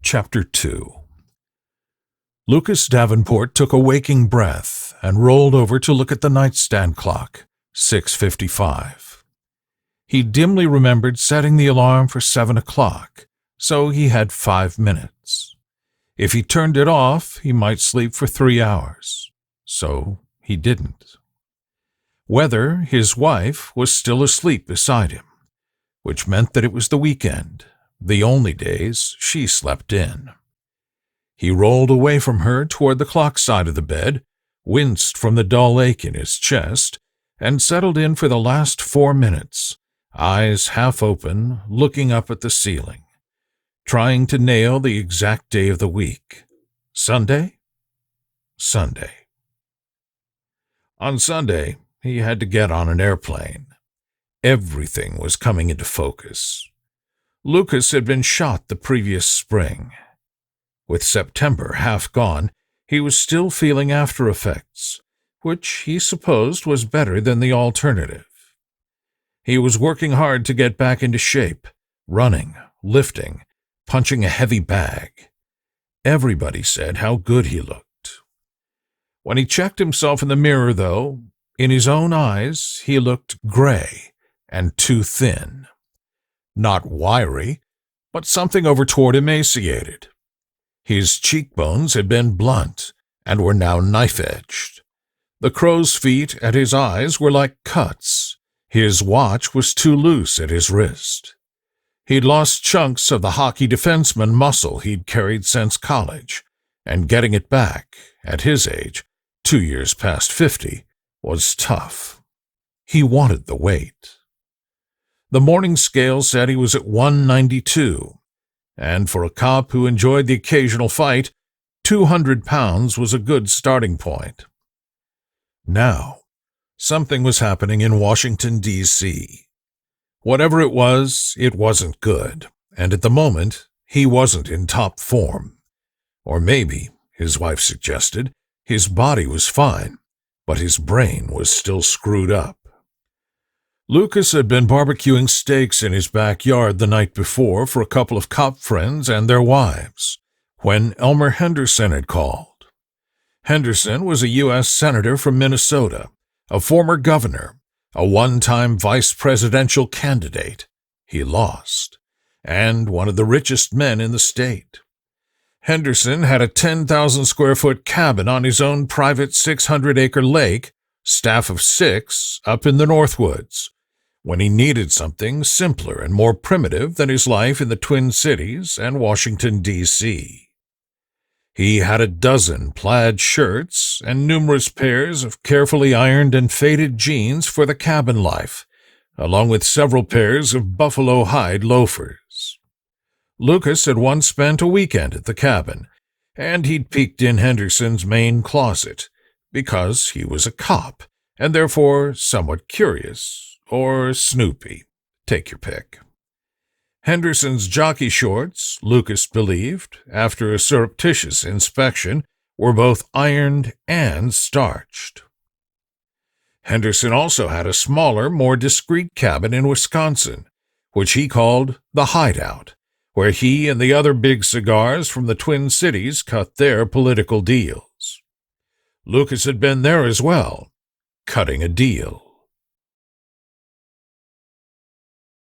Chapter 2. Lucas Davenport took a waking breath and rolled over to look at the nightstand clock, 6:55. He dimly remembered setting the alarm for 7 o'clock, so he had 5 minutes. If he turned it off, he might sleep for 3 hours. So he didn't. Whether his wife was still asleep beside him, which meant that it was the weekend, the only days she slept in. He rolled away from her toward the clock side of the bed, winced from the dull ache in his chest, and settled in for the last 4 minutes, eyes half open, looking up at the ceiling, trying to nail the exact day of the week. Sunday? Sunday. On Sunday, he had to get on an airplane. Everything was coming into focus. Lucas had been shot the previous spring. With September half gone, he was still feeling after effects, which he supposed was better than the alternative. He was working hard to get back into shape, running, lifting, punching a heavy bag. Everybody said how good he looked. When he checked himself in the mirror, though, in his own eyes he looked gray and too thin. Not wiry, but something over toward emaciated. His cheekbones had been blunt and were now knife-edged. The crow's feet at his eyes were like cuts. His watch was too loose at his wrist. He'd lost chunks of the hockey defenseman muscle he'd carried since college, and getting it back, at his age, 2 years past 50, was tough. He wanted the weight. The morning scale said he was at 192, and for a cop who enjoyed the occasional fight, 200 pounds was a good starting point. Now, something was happening in Washington, D.C. Whatever it wasn't good, and at the moment, he wasn't in top form. Or maybe, his wife suggested, his body was fine, but his brain was still screwed up. Lucas had been barbecuing steaks in his backyard the night before for a couple of cop friends and their wives, when Elmer Henderson had called. Henderson was a U.S. Senator from Minnesota, a former governor, a one-time vice presidential candidate. He lost, and one of the richest men in the state. Henderson had a 10,000-square-foot cabin on his own private 600-acre lake, staff of 6, up in the Northwoods, when he needed something simpler and more primitive than his life in the Twin Cities and Washington, D.C. He had a dozen plaid shirts and numerous pairs of carefully ironed and faded jeans for the cabin life, along with several pairs of buffalo hide loafers. Lucas had once spent a weekend at the cabin, and he'd peeked in Henderson's main closet, because he was a cop, and therefore somewhat curious, or snoopy. Take your pick. Henderson's jockey shorts, Lucas believed, after a surreptitious inspection, were both ironed and starched. Henderson also had a smaller, more discreet cabin in Wisconsin, which he called the Hideout, where he and the other big cigars from the Twin Cities cut their political deals. Lucas had been there as well, cutting a deal.